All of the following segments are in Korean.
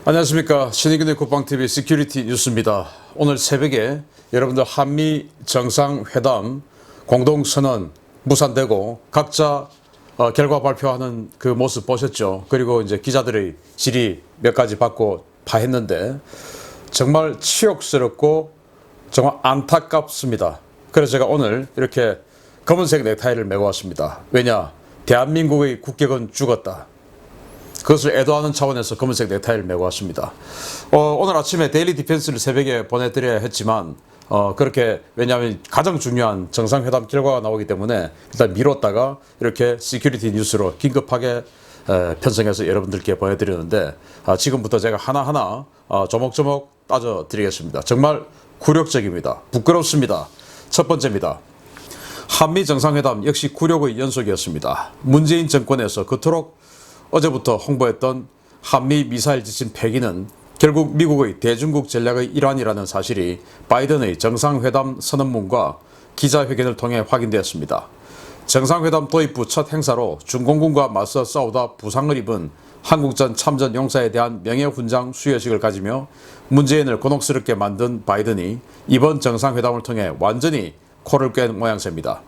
안녕하십니까. 신의균의 국방TV 시큐리티 뉴스입니다. 오늘 새벽에 여러분들 한미 정상회담 공동선언 무산되고 각자 결과 발표하는 그 모습 보셨죠. 그리고 이제 기자들의 질의 몇 가지 받고 파했는데 정말 치욕스럽고 정말 안타깝습니다. 그래서 제가 오늘 이렇게 검은색 넥타이를 메고 왔습니다. 왜냐? 대한민국의 국격은 죽었다. 그것을 애도하는 차원에서 검은색 넥타이를 메고 왔습니다. 오늘 아침에 데일리 디펜스를 새벽에 보내드려야 했지만 그렇게 왜냐하면 가장 중요한 정상회담 결과가 나오기 때문에 일단 미뤘다가 이렇게 시큐리티 뉴스로 긴급하게 편성해서 여러분들께 보내드리는데 지금부터 제가 하나하나 조목조목 따져드리겠습니다. 정말 굴욕적입니다. 부끄럽습니다. 첫 번째입니다. 한미 정상회담 역시 굴욕의 연속이었습니다. 문재인 정권에서 그토록 어제부터 홍보했던 한미 미사일 지침 폐기는 결국 미국의 대중국 전략의 일환이라는 사실이 바이든의 정상회담 선언문과 기자회견을 통해 확인되었습니다. 정상회담 도입 후 첫 행사로 중공군과 맞서 싸우다 부상을 입은 한국전 참전 용사에 대한 명예훈장 수여식을 가지며 문재인을 곤혹스럽게 만든 바이든이 이번 정상회담을 통해 완전히 코를 꿰는 모양새입니다.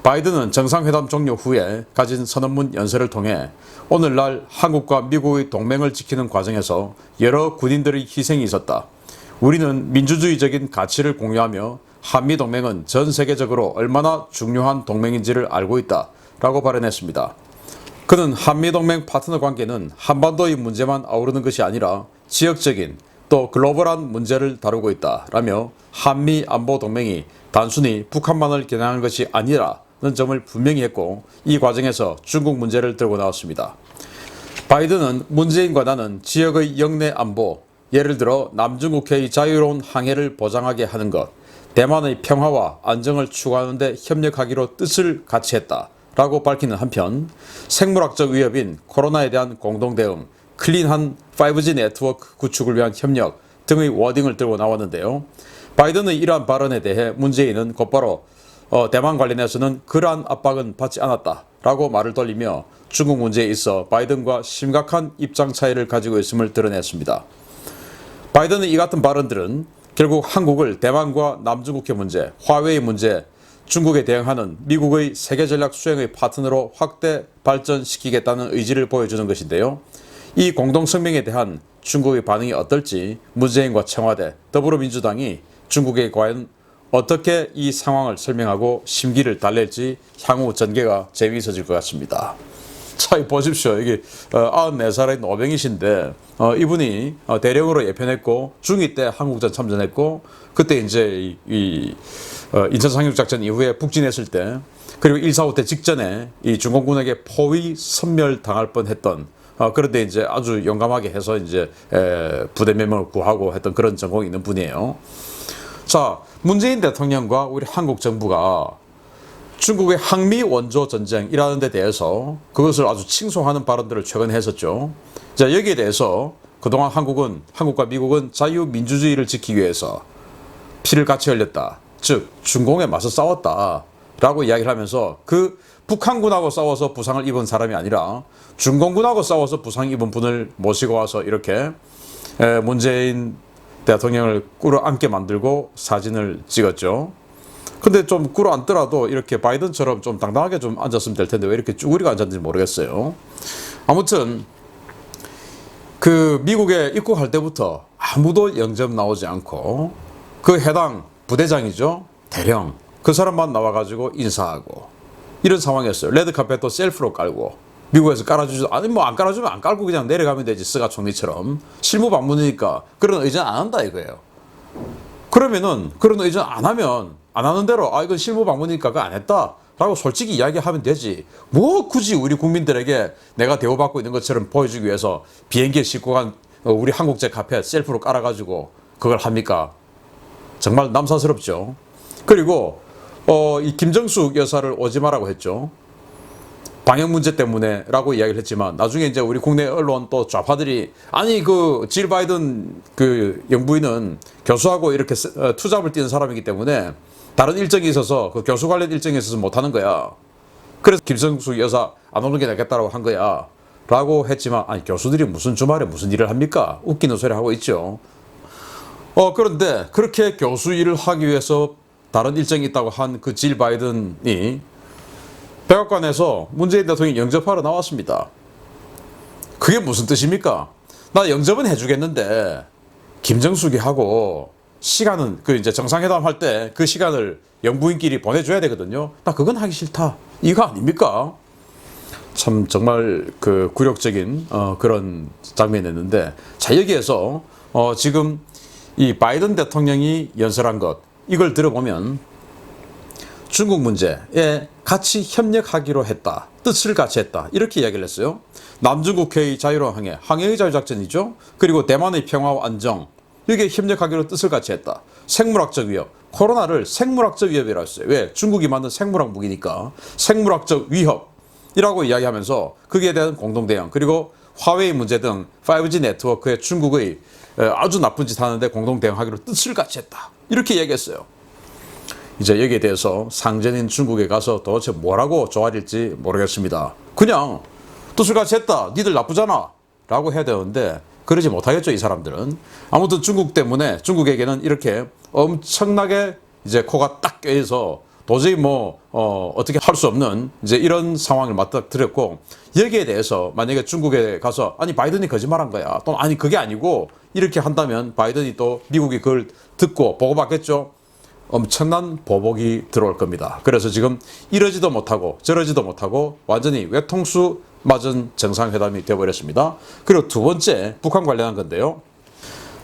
바이든은 정상회담 종료 후에 가진 선언문 연설을 통해 오늘날 한국과 미국의 동맹을 지키는 과정에서 여러 군인들의 희생이 있었다. 우리는 민주주의적인 가치를 공유하며 한미동맹은 전 세계적으로 얼마나 중요한 동맹인지를 알고 있다. 라고 발언했습니다. 그는 한미동맹 파트너 관계는 한반도의 문제만 아우르는 것이 아니라 지역적인 또 글로벌한 문제를 다루고 있다. 라며 한미 안보동맹이 단순히 북한만을 겨냥한 것이 아니라 는 점을 분명히 했고 이 과정에서 중국 문제를 들고 나왔습니다. 바이든은 문재인과 나는 지역의 영내 안보, 예를 들어 남중국해의 자유로운 항해를 보장하게 하는 것, 대만의 평화와 안정을 추구하는 데 협력하기로 뜻을 같이 했다 라고 밝히는 한편 생물학적 위협인 코로나에 대한 공동대응, 클린한 5G 네트워크 구축을 위한 협력 등의 워딩을 들고 나왔는데요. 바이든의 이러한 발언에 대해 문재인은 곧바로 대만 관련해서는 그러한 압박은 받지 않았다 라고 말을 돌리며 중국 문제에 있어 바이든과 심각한 입장 차이를 가지고 있음을 드러냈습니다. 바이든의 이 같은 발언들은 결국 한국을 대만과 남중국해 문제, 화웨이 문제, 중국에 대응하는 미국의 세계전략 수행의 파트너로 확대 발전시키겠다는 의지를 보여주는 것인데요. 이 공동성명에 대한 중국의 반응이 어떨지 문재인과 청와대, 더불어민주당이 중국에 과연 어떻게 이 상황을 설명하고 심기를 달랠지 향후 전개가 재미있어질 것 같습니다. 자, 보십시오. 이게 94살의 노병이신데 이분이 대령으로 예편했고 중2 때 한국전 참전했고 그때 이제 인천 상륙작전 이후에 북진했을 때 그리고 145 때 직전에 이 중공군에게 포위 섬멸 당할 뻔했던 그런데 이제 아주 용감하게 해서 이제 부대 매명을 구하고 했던 그런 전공이 있는 분이에요. 자, 문재인 대통령과 우리 한국 정부가 중국의 항미 원조 전쟁이라는 데 대해서 그것을 아주 칭송하는 발언들을 최근에 했었죠. 자, 여기에 대해서 그동안 한국과 미국은 자유민주주의를 지키기 위해서 피를 같이 흘렸다. 즉, 중공에 맞서 싸웠다. 라고 이야기를 하면서 그 북한군하고 싸워서 부상을 입은 사람이 아니라 중공군하고 싸워서 부상 입은 분을 모시고 와서 이렇게 문재인 대통령을 꿇어앉게 만들고 사진을 찍었죠. 근데 좀 꿇어앉더라도 이렇게 바이든처럼 좀 당당하게 좀 앉았으면 될 텐데 왜 이렇게 쭈그리고 앉았는지 모르겠어요. 아무튼 그 미국에 입국할 때부터 아무도 영접 나오지 않고 그 해당 부대장이죠. 대령. 그 사람만 나와가지고 인사하고 이런 상황이었어요. 레드카펫도 셀프로 깔고 미국에서 깔아주지도 아니 뭐 안 깔아주면 안 깔고 그냥 내려가면 되지. 스가 총리처럼 실무 방문이니까 그런 의전 안 한다 이거예요. 그러면은 그런 의전 안 하면 안 하는 대로 이건 실무 방문이니까 그거 안 했다 라고 솔직히 이야기하면 되지. 뭐 굳이 우리 국민들에게 내가 대우받고 있는 것처럼 보여주기 위해서 비행기에 싣고 간 우리 한국제 카펫 셀프로 깔아가지고 그걸 합니까? 정말 남사스럽죠. 그리고 이 김정숙 여사를 오지 마라고 했죠. 방역 문제 때문에 라고 이야기를 했지만 나중에 이제 우리 국내 언론 또 좌파들이 아니 그 질 바이든 그 영부인은 교수하고 이렇게 투잡을 뛰는 사람이기 때문에 다른 일정이 있어서 그 교수 관련 일정이 있어서 못하는 거야. 그래서 김정숙 여사 안 오는 게 낫겠다라고 한 거야. 라고 했지만 아니 교수들이 무슨 주말에 무슨 일을 합니까? 웃기는 소리 하고 있죠. 그런데 그렇게 교수 일을 하기 위해서 다른 일정이 있다고 한 그 질 바이든이 백악관에서 문재인 대통령 영접하러 나왔습니다. 그게 무슨 뜻입니까? 나 영접은 해주겠는데 김정숙이 하고 시간은 그 이제 정상회담 할 때 그 시간을 영부인끼리 보내줘야 되거든요. 나 그건 하기 싫다. 이거 아닙니까? 참 정말 그 굴욕적인 그런 장면이었는데, 자 여기에서 지금 이 바이든 대통령이 연설한 것 이걸 들어보면 중국 문제에 같이 협력하기로 했다. 뜻을 같이 했다. 이렇게 이야기를 했어요. 남중국해의 자유로운 항해의 자유작전이죠. 그리고 대만의 평화와 안정, 여기에 협력하기로 뜻을 같이 했다. 생물학적 위협, 코로나를 생물학적 위협이라고 했어요. 왜? 중국이 만든 생물학 무기니까. 생물학적 위협이라고 이야기하면서 거기에 대한 공동대응, 그리고 화웨이 문제 등 5G 네트워크에 중국의 아주 나쁜 짓 하는데 공동대응하기로 뜻을 같이 했다. 이렇게 이야기했어요. 이제 여기에 대해서 상전인 중국에 가서 도대체 뭐라고 조아릴지 모르겠습니다. 그냥 뜻을 같이 했다. 니들 나쁘잖아. 라고 해야 되는데 그러지 못하겠죠, 이 사람들은. 아무튼 중국 때문에 중국에게는 이렇게 엄청나게 이제 코가 딱 껴서 도저히 어떻게 할 수 없는 이제 이런 상황을 맞닥뜨렸고, 여기에 대해서 만약에 중국에 가서 아니 바이든이 거짓말한 거야, 또는 아니 그게 아니고 이렇게 한다면 바이든이 또 미국이 그걸 듣고 보고받겠죠. 엄청난 보복이 들어올 겁니다. 그래서 지금 이러지도 못하고 저러지도 못하고 완전히 외통수 맞은 정상회담이 되어버렸습니다. 그리고 두 번째, 북한 관련한 건데요.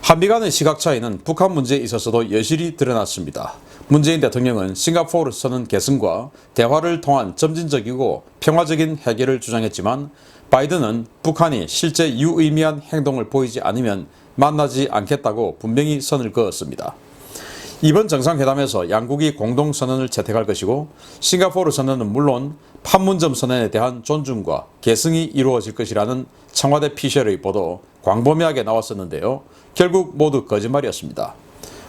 한미 간의 시각 차이는 북한 문제에 있어서도 여실히 드러났습니다. 문재인 대통령은 싱가포르 선언 계승과 대화를 통한 점진적이고 평화적인 해결을 주장했지만, 바이든은 북한이 실제 유의미한 행동을 보이지 않으면 만나지 않겠다고 분명히 선을 그었습니다. 이번 정상회담에서 양국이 공동선언을 채택할 것이고, 싱가포르 선언은 물론 판문점 선언에 대한 존중과 계승이 이루어질 것이라는 청와대 피셜의 보도 광범위하게 나왔었는데요. 결국 모두 거짓말이었습니다.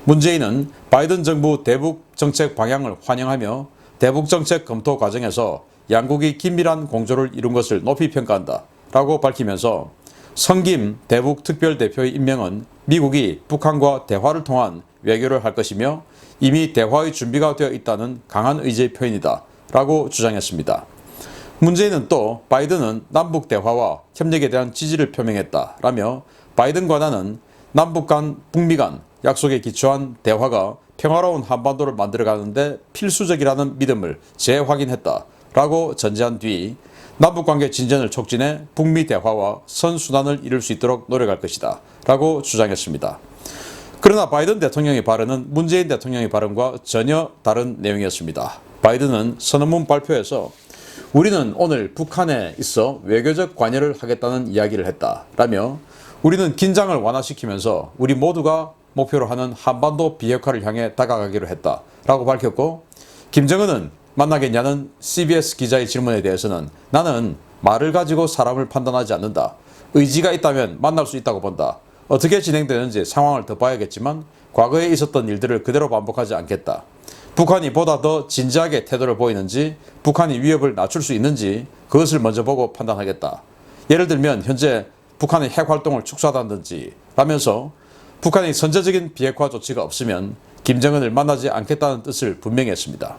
문재인은 바이든 정부 대북 정책 방향을 환영하며 대북 정책 검토 과정에서 양국이 긴밀한 공조를 이룬 것을 높이 평가한다 라고 밝히면서, 성김 대북 특별대표의 임명은 미국이 북한과 대화를 통한 외교를 할 것이며 이미 대화의 준비가 되어 있다는 강한 의지의 표현이다 라고 주장했습니다. 문재인은 또 바이든은 남북 대화와 협력에 대한 지지를 표명했다 라며, 바이든 관한은 남북 간, 북미 간 약속에 기초한 대화가 평화로운 한반도를 만들어가는데 필수적이라는 믿음을 재확인했다 라고 전제한 뒤, 남북관계 진전을 촉진해 북미 대화와 선순환을 이룰 수 있도록 노력할 것이다 라고 주장했습니다. 그러나 바이든 대통령의 발언은 문재인 대통령의 발언과 전혀 다른 내용이었습니다. 바이든은 선언문 발표에서 우리는 오늘 북한에 있어 외교적 관여를 하겠다는 이야기를 했다 라며, 우리는 긴장을 완화시키면서 우리 모두가 목표로 하는 한반도 비핵화를 향해 다가가기로 했다 라고 밝혔고, 김정은은 만나겠냐는 CBS 기자의 질문에 대해서는 나는 말을 가지고 사람을 판단하지 않는다. 의지가 있다면 만날 수 있다고 본다. 어떻게 진행되는지 상황을 더 봐야겠지만 과거에 있었던 일들을 그대로 반복하지 않겠다. 북한이 보다 더 진지하게 태도를 보이는지, 북한이 위협을 낮출 수 있는지 그것을 먼저 보고 판단하겠다. 예를 들면 현재 북한의 핵활동을 축소하다든지 라면서 북한의 선제적인 비핵화 조치가 없으면 김정은을 만나지 않겠다는 뜻을 분명히 했습니다.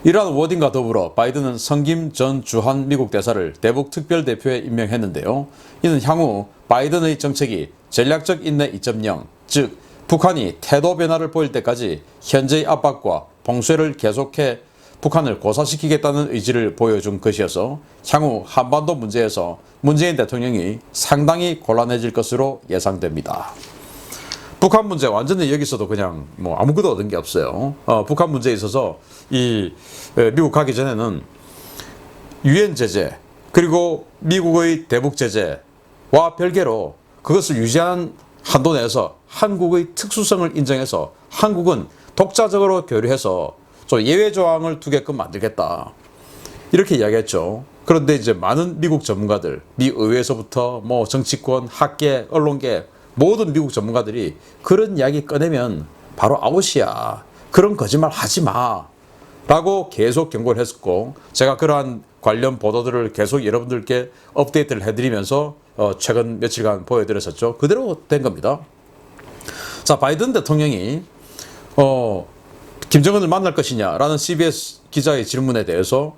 이러한 워딩과 더불어 바이든은 성김 전 주한 미국 대사를 대북 특별대표에 임명했는데요. 이는 향후 바이든의 정책이 전략적 인내 2.0, 즉 북한이 태도 변화를 보일 때까지 현재의 압박과 봉쇄를 계속해 북한을 고사시키겠다는 의지를 보여준 것이어서 향후 한반도 문제에서 문재인 대통령이 상당히 곤란해질 것으로 예상됩니다. 북한 문제 완전히 여기서도 그냥 아무것도 얻은 게 없어요. 북한 문제에 있어서 미국 가기 전에는 유엔 제재, 그리고 미국의 대북 제재와 별개로 그것을 유지하는 한도 내에서 한국의 특수성을 인정해서 한국은 독자적으로 교류해서 좀 예외 조항을 두게끔 만들겠다, 이렇게 이야기했죠. 그런데 이제 많은 미국 전문가들, 미 의회에서부터 정치권, 학계, 언론계 모든 미국 전문가들이 그런 이야기 꺼내면 바로 아웃이야, 그런 거짓말 하지 마 라고 계속 경고를 했었고, 제가 그러한 관련 보도들을 계속 여러분들께 업데이트를 해드리면서 최근 며칠간 보여드렸었죠. 그대로 된 겁니다. 자, 바이든 대통령이 김정은을 만날 것이냐라는 CBS 기자의 질문에 대해서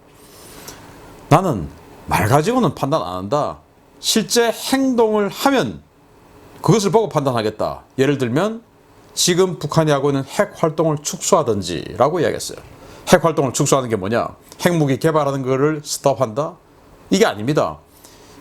나는 말 가지고는 판단 안 한다. 실제 행동을 하면 그것을 보고 판단하겠다. 예를 들면 지금 북한이 하고 있는 핵 활동을 축소하든지 라고 이야기했어요. 핵 활동을 축소하는 게 뭐냐? 핵무기 개발하는 것을 스톱한다? 이게 아닙니다.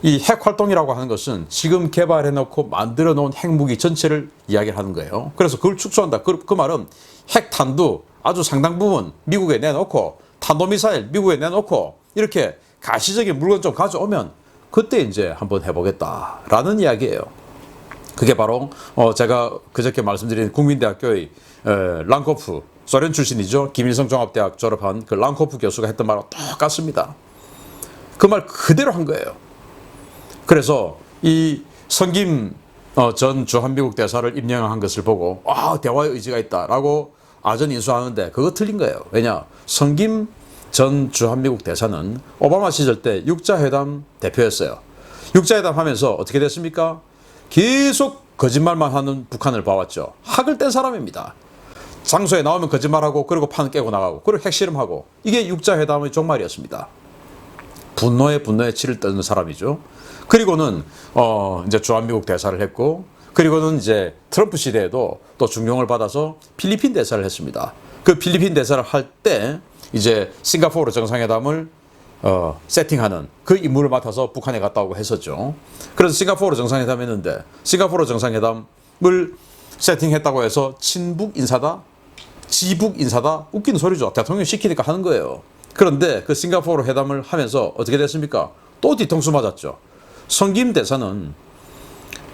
이 핵 활동이라고 하는 것은 지금 개발해 놓고 만들어 놓은 핵무기 전체를 이야기하는 거예요. 그래서 그걸 축소한다. 그 말은 핵탄두 아주 상당 부분 미국에 내놓고 탄도미사일 미국에 내놓고 이렇게 가시적인 물건 좀 가져오면 그때 이제 한번 해보겠다라는 이야기예요. 그게 바로 제가 그저께 말씀드린 국민대학교의 랑코프, 소련 출신이죠. 김일성 종합대학 졸업한 그 랑코프 교수가 했던 말하고 똑같습니다. 그 말 그대로 한 거예요. 그래서 이 성김 전 주한미국 대사를 임명한 것을 보고 대화의 의지가 있다라고 아전인수하는데 그거 틀린 거예요. 왜냐? 성김 전 주한미국 대사는 오바마 시절 때 육자회담 대표였어요. 육자회담 하면서 어떻게 됐습니까? 계속 거짓말만 하는 북한을 봐왔죠. 학을 뗀 사람입니다. 장소에 나오면 거짓말하고 그리고 판을 깨고 나가고 그리고 핵실험하고 이게 육자회담의 종말이었습니다. 분노에 치를 떠는 사람이죠. 그리고는 이제 주한미국 대사를 했고 그리고는 이제 트럼프 시대에도 또 중용을 받아서 필리핀 대사를 했습니다. 그 필리핀 대사를 할 때 이제 싱가포르 정상회담을 세팅하는 그 임무를 맡아서 북한에 갔다 오고 했었죠. 그래서 싱가포르 정상회담 했는데 싱가포르 정상회담을 세팅했다고 해서 친북 인사다? 지북 인사다? 웃기는 소리죠. 대통령이 시키니까 하는 거예요. 그런데 그 싱가포르 회담을 하면서 어떻게 됐습니까? 또 뒤통수 맞았죠. 성김 대사는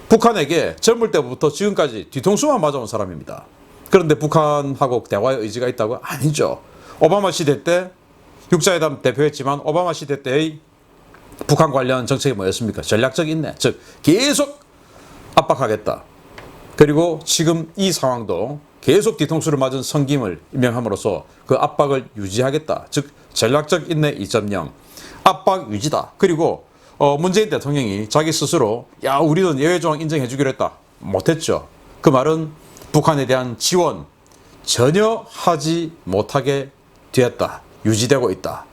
북한에게 젊을 때부터 지금까지 뒤통수만 맞아온 사람입니다. 그런데 북한하고 대화의 의지가 있다고? 아니죠. 오바마 시대 때 육자회담 대표했지만 오바마 시대 때의 북한 관련 정책이 뭐였습니까? 전략적 인내. 즉 계속 압박하겠다. 그리고 지금 이 상황도 계속 뒤통수를 맞은 성김을 임명함으로써 그 압박을 유지하겠다. 즉 전략적 인내 2.0 압박 유지다. 그리고 문재인 대통령이 자기 스스로 우리는 예외조항 인정해 주기로 했다. 못했죠. 그 말은 북한에 대한 지원 전혀 하지 못하게 되었다. 유지되고 있다.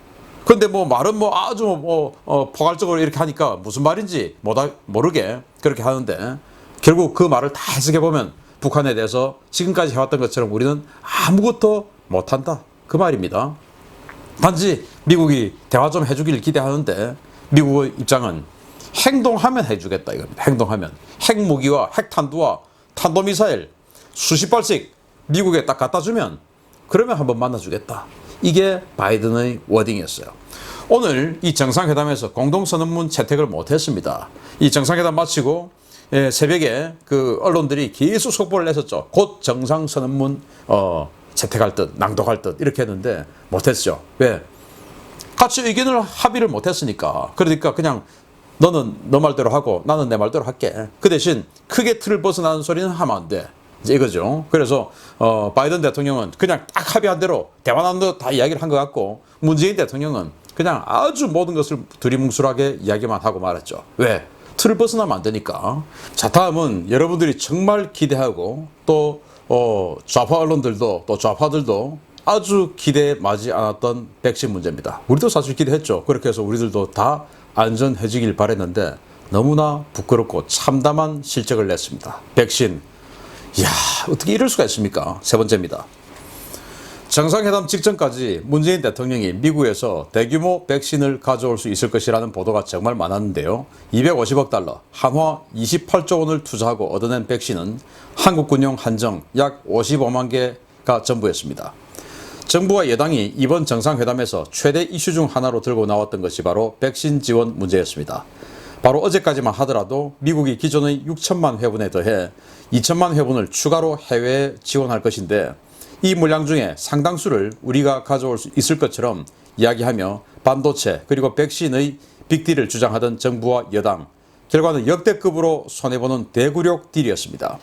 그런데 말은 아주 포괄적으로 이렇게 하니까 무슨 말인지 모르게 그렇게 하는데 결국 그 말을 다 해석해 보면 북한에 대해서 지금까지 해왔던 것처럼 우리는 아무것도 못한다. 그 말입니다. 단지 미국이 대화 좀 해주길 기대하는데 미국의 입장은 행동하면 해주겠다 이겁니다. 행동하면 핵무기와 핵탄두와 탄도미사일 수십 발씩 미국에 딱 갖다 주면 그러면 한번 만나주겠다. 이게 바이든의 워딩이었어요. 오늘 이 정상회담에서 공동선언문 채택을 못했습니다. 이 정상회담 마치고 새벽에 그 언론들이 계속 속보를 냈었죠. 곧 정상선언문 채택할 듯 낭독할 듯 이렇게 했는데 못했죠. 왜? 같이 의견을 합의를 못했으니까. 그러니까 그냥 너는 너 말대로 하고 나는 내 말대로 할게. 그 대신 크게 틀을 벗어나는 소리는 하면 안 돼. 이제 이거죠. 그래서 바이든 대통령은 그냥 딱 합의한 대로 대화 나눈 대로 다 이야기를 한 것 같고 문재인 대통령은 그냥 아주 모든 것을 두리뭉술하게 이야기만 하고 말았죠. 왜? 틀을 벗어나면 안 되니까. 자, 다음은 여러분들이 정말 기대하고 또 좌파 언론들도 또 좌파들도 아주 기대하지 않았던 백신 문제입니다. 우리도 사실 기대했죠. 그렇게 해서 우리들도 다 안전해지길 바랬는데 너무나 부끄럽고 참담한 실적을 냈습니다. 백신. 이야, 어떻게 이럴 수가 있습니까? 세 번째입니다. 정상회담 직전까지 문재인 대통령이 미국에서 대규모 백신을 가져올 수 있을 것이라는 보도가 정말 많았는데요. 250억 달러, 한화 28조 원을 투자하고 얻어낸 백신은 한국군용 한정 약 55만 개가 전부였습니다. 정부와 여당이 이번 정상회담에서 최대 이슈 중 하나로 들고 나왔던 것이 바로 백신 지원 문제였습니다. 바로 어제까지만 하더라도 미국이 기존의 6천만 회분에 더해 2천만 회분을 추가로 해외에 지원할 것인데 이 물량 중에 상당수를 우리가 가져올 수 있을 것처럼 이야기하며 반도체 그리고 백신의 빅딜을 주장하던 정부와 여당, 결과는 역대급으로 손해보는 대구력 딜이었습니다.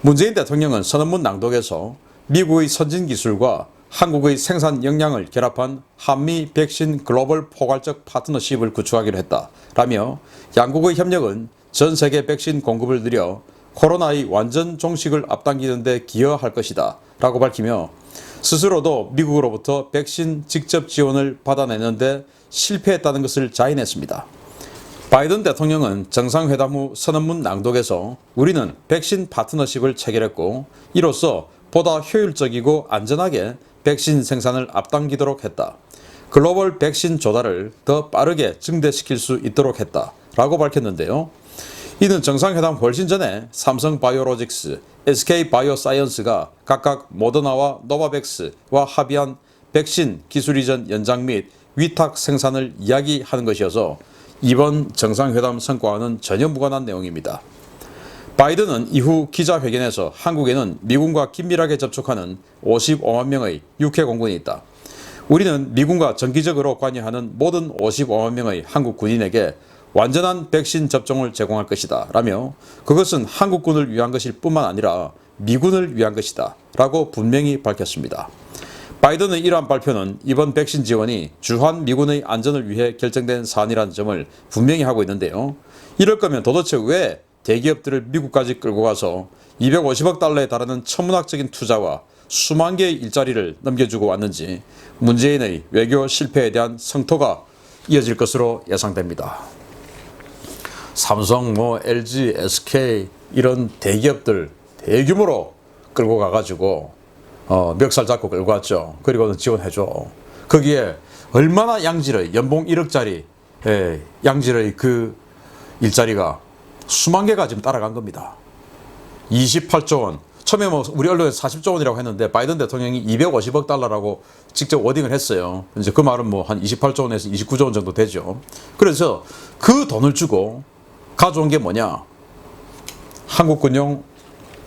문재인 대통령은 선언문 낭독에서 미국의 선진 기술과 한국의 생산 역량을 결합한 한미 백신 글로벌 포괄적 파트너십을 구축하기로 했다라며 양국의 협력은 전 세계 백신 공급을 늘려 코로나의 완전 종식을 앞당기는 데 기여할 것이다 라고 밝히며 스스로도 미국으로부터 백신 직접 지원을 받아내는데 실패했다는 것을 자인했습니다. 바이든 대통령은 정상회담 후 선언문 낭독에서 우리는 백신 파트너십을 체결했고 이로써 보다 효율적이고 안전하게 백신 생산을 앞당기도록 했다. 글로벌 백신 조달을 더 빠르게 증대시킬 수 있도록 했다 라고 밝혔는데요. 이는 정상회담 훨씬 전에 삼성바이오로직스, SK바이오사이언스가 각각 모더나와 노바백스와 합의한 백신 기술 이전 연장 및 위탁 생산을 이야기하는 것이어서 이번 정상회담 성과와는 전혀 무관한 내용입니다. 바이든은 이후 기자회견에서 한국에는 미군과 긴밀하게 접촉하는 55만 명의 육해 공군이 있다. 우리는 미군과 정기적으로 관여하는 모든 55만 명의 한국 군인에게 완전한 백신 접종을 제공할 것이다 라며 그것은 한국군을 위한 것일 뿐만 아니라 미군을 위한 것이다 라고 분명히 밝혔습니다. 바이든의 이러한 발표는 이번 백신 지원이 주한 미군의 안전을 위해 결정된 사안이라는 점을 분명히 하고 있는데요. 이럴 거면 도대체 왜 대기업들을 미국까지 끌고 가서 250억 달러에 달하는 천문학적인 투자와 수만 개의 일자리를 넘겨주고 왔는지 문재인의 외교 실패에 대한 성토가 이어질 것으로 예상됩니다. 삼성, LG, SK 이런 대기업들 대규모로 끌고 가가지고 멱살 잡고 끌고 왔죠. 그리고는 지원해줘. 거기에 얼마나 양질의 연봉 1억짜리 양질의 그 일자리가 수만 개가 지금 따라간 겁니다. 28조 원. 처음에 우리 언론에서 40조 원이라고 했는데 바이든 대통령이 250억 달러라고 직접 워딩을 했어요. 이제 그 말은 한 28조 원에서 29조 원 정도 되죠. 그래서 그 돈을 주고 가져온 게 뭐냐? 한국군용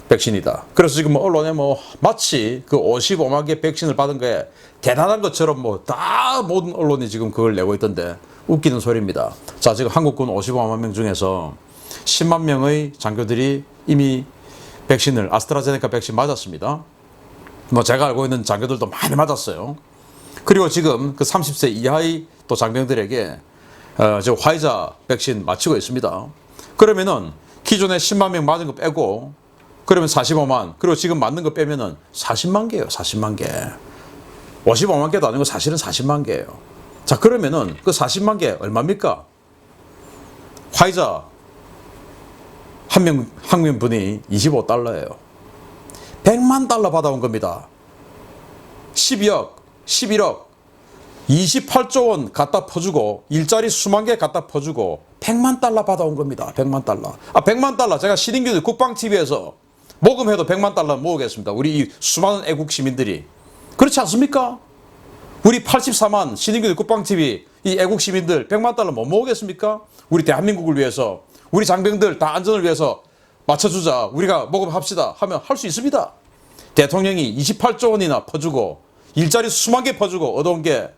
백신이다. 그래서 지금 언론에 마치 그 55만 개 백신을 받은 게 대단한 것처럼 다 모든 언론이 지금 그걸 내고 있던데 웃기는 소리입니다. 자, 지금 한국군 55만 명 중에서 10만 명의 장교들이 이미 백신을 아스트라제네카 백신 맞았습니다. 제가 알고 있는 장교들도 많이 맞았어요. 그리고 지금 그 30세 이하의 또 장병들에게 지금 화이자 백신 맞히고 있습니다. 그러면은 기존에 10만 명 맞은 거 빼고 그러면 45만 그리고 지금 맞는 거 빼면은 40만 개예요. 40만 개. 55만 개도 아니고 사실은 40만 개예요. 자, 그러면은 그 40만 개 얼마입니까? 화이자 한 명분이 25달러예요. 100만 달러 받아온 겁니다. 12억, 11억, 28조 원 갖다 퍼주고 일자리 수만 개 갖다 퍼주고 100만 달러 받아온 겁니다. 100만 달러. 100만 달러 제가 신인규 국방TV에서 모금해도 100만 달러 모으겠습니다. 우리 이 수많은 애국 시민들이. 그렇지 않습니까? 우리 84만 신인규 국방TV 이 애국 시민들 100만 달러 못 모으겠습니까? 우리 대한민국을 위해서 우리 장병들 다 안전을 위해서 맞춰주자. 우리가 모금합시다 하면 할 수 있습니다. 대통령이 28조 원이나 퍼주고 일자리 수만 개 퍼주고 얻어온 게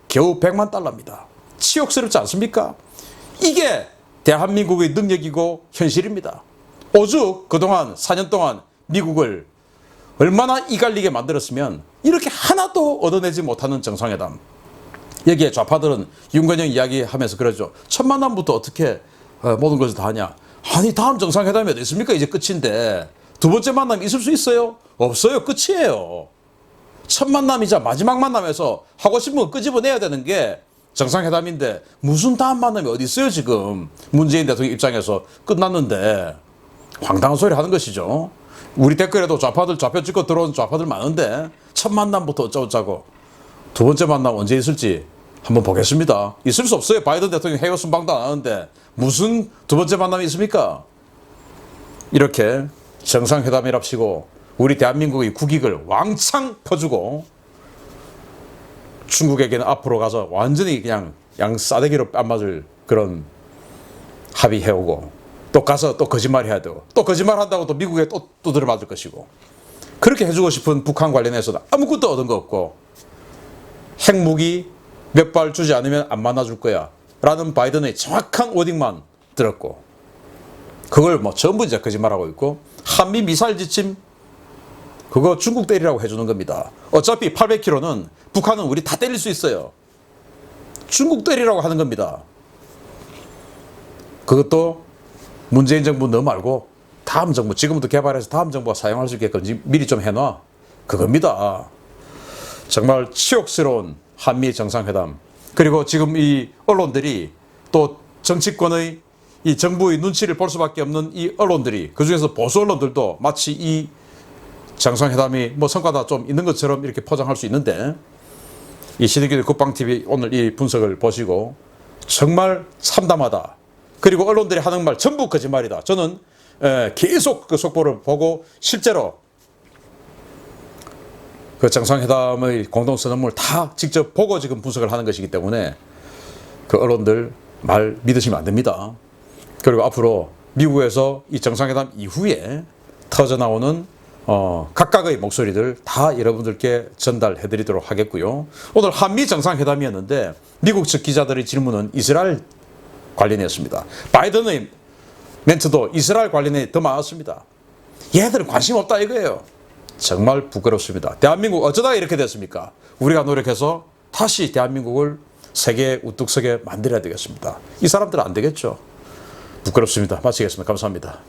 겨우 100만 달러입니다. 치욕스럽지 않습니까? 이게 대한민국의 능력이고 현실입니다. 오죽 그동안 4년 동안 미국을 얼마나 이갈리게 만들었으면 이렇게 하나도 얻어내지 못하는 정상회담. 여기에 좌파들은 윤건영 이야기하면서 그러죠. 첫 만남부터 어떻게 모든 것을 다 하냐. 아니 다음 정상회담이 어디 있습니까? 이제 끝인데 두 번째 만남이 있을 수 있어요? 없어요. 끝이에요. 첫 만남이자 마지막 만남에서 하고 싶은 거 끄집어내야 되는 게 정상회담인데 무슨 다음 만남이 어디 있어요 지금. 문재인 대통령 입장에서 끝났는데 황당한 소리 하는 것이죠. 우리 댓글에도 좌파들 좌표 찍고 들어온 좌파들 많은데 첫 만남부터 어쩌고저쩌고 두 번째 만남 언제 있을지 한번 보겠습니다. 있을 수 없어요. 바이든 대통령 해외 순방도 안 하는데 무슨 두 번째 만남이 있습니까? 이렇게 정상회담이랍시고 우리 대한민국의 국익을 왕창 퍼주고 중국에게는 앞으로 가서 완전히 그냥 양 싸대기로 뺨 맞을 그런 합의해오고 또 가서 또 거짓말 해야 되고 또 거짓말 한다고 또 미국에 또 두드려 맞을 것이고 그렇게 해주고 싶은 북한 관련해서는 아무것도 얻은 거 없고 핵무기 몇 발 주지 않으면 안 만나줄 거야 라는 바이든의 정확한 워딩만 들었고 그걸 전부 이제 거짓말하고 있고 한미 미사일 지침 그거 중국 때리라고 해주는 겁니다. 어차피 800km는 북한은 우리 다 때릴 수 있어요. 중국 때리라고 하는 겁니다. 그것도 문재인 정부 너 말고 다음 정부, 지금부터 개발해서 다음 정부가 사용할 수 있게끔 미리 좀 해놔. 그겁니다. 정말 치욕스러운 한미 정상회담. 그리고 지금 이 언론들이 또 정치권의 이 정부의 눈치를 볼 수밖에 없는 이 언론들이, 그중에서 보수 언론들도 마치 이 정상회담이 뭐 성과가 좀 있는 것처럼 이렇게 포장할 수 있는데, 이 시대기대 국방TV 오늘 이 분석을 보시고 정말 참담하다. 그리고 언론들이 하는 말 전부 거짓말이다. 저는 계속 그 속보를 보고 실제로 그 정상회담의 공동선언물 다 직접 보고 지금 분석을 하는 것이기 때문에 그 언론들 말 믿으시면 안 됩니다. 그리고 앞으로 미국에서 이 정상회담 이후에 터져나오는 각각의 목소리들 다 여러분들께 전달해 드리도록 하겠고요. 오늘 한미 정상회담이었는데 미국 측 기자들의 질문은 이스라엘 관련이었습니다. 바이든의 멘트도 이스라엘 관련이 더 많았습니다. 얘들은 관심 없다 이거예요. 정말 부끄럽습니다. 대한민국 어쩌다가 이렇게 됐습니까? 우리가 노력해서 다시 대한민국을 세계 우뚝 서게 만들어야 되겠습니다. 이 사람들은 안 되겠죠. 부끄럽습니다. 마치겠습니다. 감사합니다.